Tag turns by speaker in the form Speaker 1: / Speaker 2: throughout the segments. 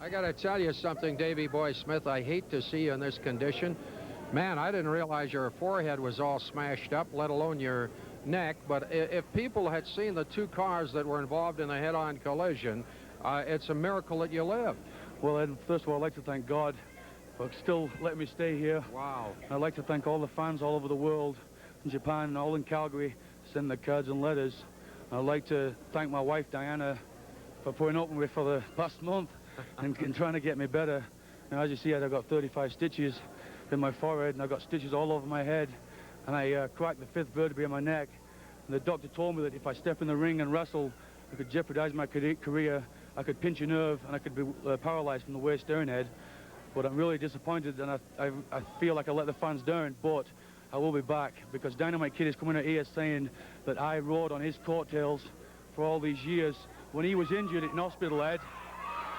Speaker 1: I got to tell you something, Davey Boy Smith. I hate to see you in this condition. Man, I didn't realize your forehead was all smashed up, let alone your neck. But if people had seen the two cars that were involved in a head-on collision, it's a miracle that you lived.
Speaker 2: Well, Ed, first of all, I'd like to thank God for still letting me stay here.
Speaker 1: Wow.
Speaker 2: I'd like to thank all the fans all over the world, in Japan and all in Calgary, sending the cards and letters. I'd like to thank my wife, Diana, for putting up with me for the past month and trying to get me better. And as you see, I've got 35 stitches in my forehead, and I've got stitches all over my head, and I cracked the 5th vertebrae in my neck. And the doctor told me that if I step in the ring and wrestle, I could jeopardize my career. I could pinch a nerve, and I could be paralyzed from the waist downhead. But I'm really disappointed, and I feel like I let the fans down, but I will be back, because Dynamite Kid is coming out here saying that I rode on his coattails for all these years. When he was injured in hospital, Ed,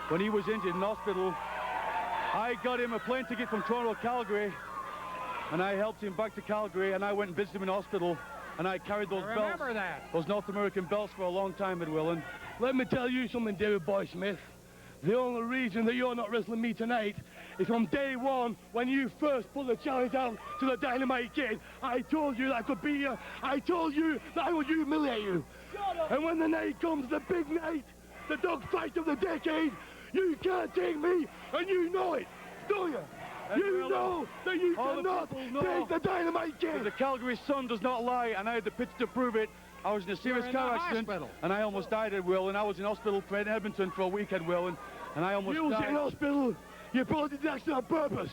Speaker 2: when he was injured in hospital, I got him a plane ticket from Toronto to Calgary, and I helped him back to Calgary, and I went and visited him in hospital, and I carried those belts.
Speaker 1: Remember that.
Speaker 2: Those North American belts for a long time, Ed Willen.
Speaker 3: Let me tell you something, Davey Boy Smith. The only reason that you're not wrestling me tonight is from day one, when you first put the challenge out to the Dynamite Kid. I told you that I could beat you. I told you that I would humiliate you. And when the night comes, the big night, the dog fight of the decade, you can't take me, and you know it, don't you? You know that you cannot take the Dynamite Kid.
Speaker 2: The Calgary Sun does not lie, and I had the picture to prove it. I was in a serious car accident, and I almost died, Ed Will, and I was in hospital in Edmonton for a week, Ed Will, and I almost died.
Speaker 3: You was in hospital. You probably did the accident on purpose.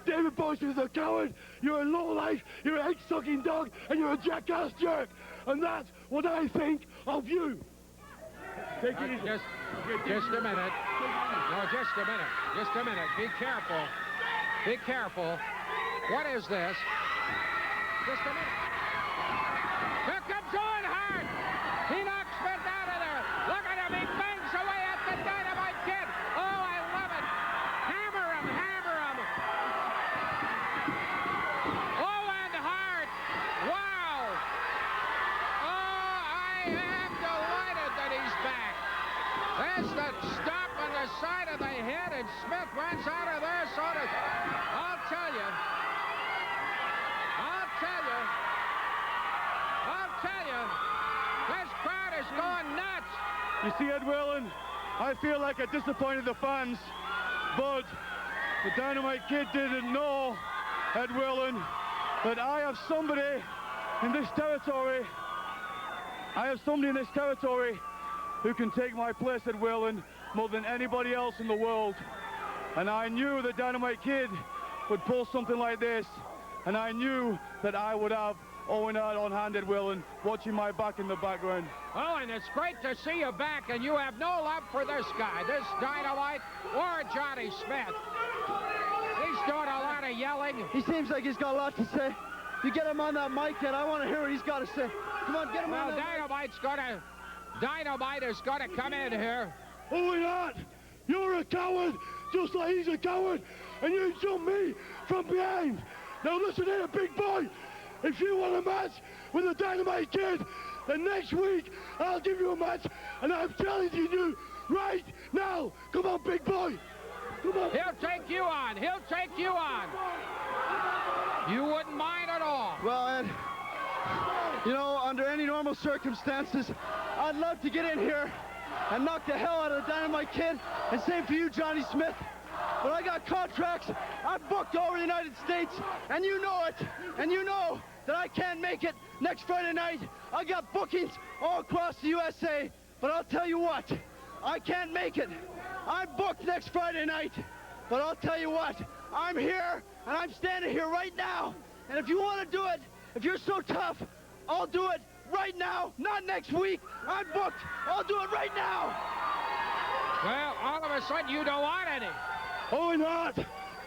Speaker 3: David Boy Smith is a coward. You're a lowlife. You're an egg-sucking dog, and you're a jackass jerk. And that's what I think of you. Take it easy.
Speaker 1: Just a minute. No, just a minute. Just a minute. Be careful. Be careful. What is this? Just a minute. Here comes Owen Hart. He knocks Smith out of there. Look at him. He bangs away at the Dynamite Kid. Oh, I love it. Hammer him. Hammer him. Owen Hart. Wow. Oh, I am delighted that he's back. There's the stop on the side of the head, and Smith runs out of there. So does... I'll tell you. This crowd is going nuts.
Speaker 2: You see, Ed Willen, I feel like I disappointed the fans, but the Dynamite Kid didn't know, Ed Willen, that I have somebody in this territory. I have somebody in this territory who can take my place, Ed Willen, more than anybody else in the world. And I knew that Dynamite Kid would pull something like this, and I knew that I would have Owen Hart on hand, Ed Willen, watching my back in the background.
Speaker 1: Oh, and it's great to see you back, and you have no love for this guy, this Dynamite or Johnny Smith. He's doing a lot of yelling.
Speaker 4: He seems like he's got a lot to say. You get him on that mic, Ed. I want to hear what he's got to say. Come on, get him on that mic.
Speaker 1: Dynamite is gonna come in here.
Speaker 3: Owen Hart, you're a coward, just like he's a coward, and you jumped me from behind. Now listen here, big boy. If you want a match with the Dynamite Kid, then next week I'll give you a match, and I'm challenging you right now. Come on, big boy. Come on.
Speaker 1: He'll take you on. He'll take you on. You wouldn't mind at all.
Speaker 4: Well, Ed, you know, under any normal circumstances, I'd love to get in here and knock the hell out of the Dynamite Kid, and same for you, Johnny Smith. But I got contracts. I'm booked all over the United States, and you know it. And you know that I can't make it next Friday night. I got bookings all across the USA. But I'll tell you what, I can't make it. I'm booked next Friday night. But I'll tell you what, I'm here, and I'm standing here right now. And if you want to do it, if you're so tough, I'll do it right now, not next week. I'm booked. I'll do it right now.
Speaker 1: Well, all of a sudden, you don't want any.
Speaker 3: Owen Hart,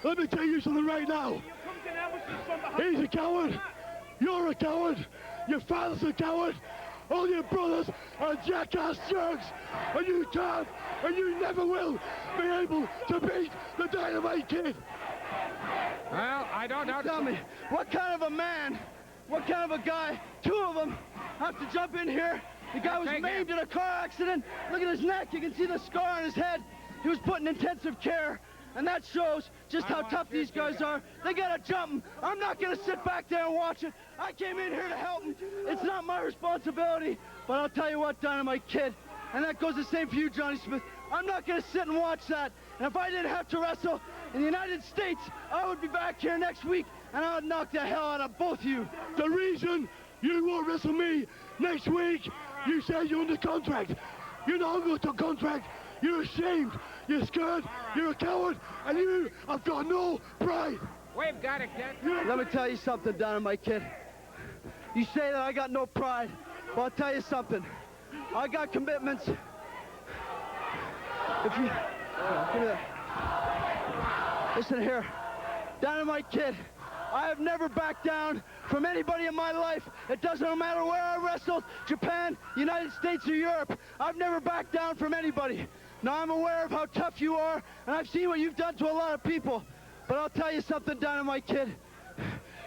Speaker 3: let me tell you something right now. He's a coward. You're a coward. Your father's a coward. All your brothers are jackass jerks. And you can't, and you never will be able to beat the Dynamite Kid.
Speaker 1: Well, I don't know.
Speaker 4: Tell me, what kind of a man, what kind of a guy, two of them have to jump in here. The guy was maimed in a car accident. Look at his neck. You can see the scar on his head. He was put in intensive care, and that shows just how tough these guys are. They gotta jump him. I'm not gonna sit back there and watch it. I came in here to help him. It's not my responsibility, but I'll tell you what, Dynamite Kid, and that goes the same for you, Johnny Smith. I'm not gonna sit and watch that. And if I didn't have to wrestle in the United States, I would be back here next week, and I would knock the hell out of both of you.
Speaker 3: The reason you won't wrestle me next week, you said you're under contract. You're not under contract. You're ashamed. You're scared. You're a coward. And you have got no pride.
Speaker 1: We've got to get...
Speaker 4: Let me tell you something, Dynamite Kid. You say that I got no pride. Well, I'll tell you something. I got commitments. If you... Give me that. Listen here. Dynamite Kid, I have never backed down from anybody in my life. It doesn't matter where I wrestled, Japan, United States, or Europe. I've never backed down from anybody. Now, I'm aware of how tough you are, and I've seen what you've done to a lot of people. But I'll tell you something, Dynamite Kid.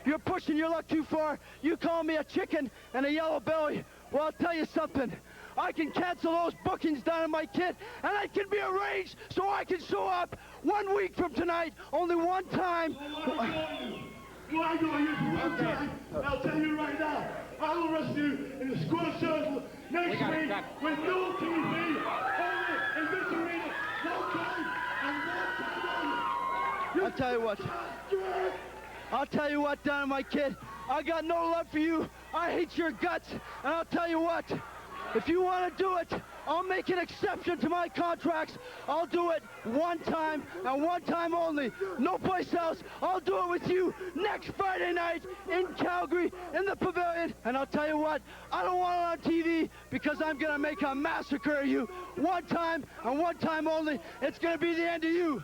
Speaker 4: You're pushing your luck too far. You call me a chicken and a yellow belly. Well, I'll tell you something. I can cancel those bookings, Dynamite Kid, and I can be arranged so I can show up 1 week from tonight, only one time.
Speaker 3: Why do I use one time? I'll tell you right now. I will wrestle you in the square circle next week with no TV, only in this arena, one time and one time only.
Speaker 4: I'll tell you what. I'll tell you what, Dynamite Kid. I got no love for you. I hate your guts. And I'll tell you what. If you want to do it, I'll make an exception to my contracts. I'll do it one time and one time only. No place else. I'll do it with you next Friday night in Calgary in the pavilion. And I'll tell you what, I don't want it on TV because I'm going to make a massacre of you. One time and one time only. It's going to be the end of you.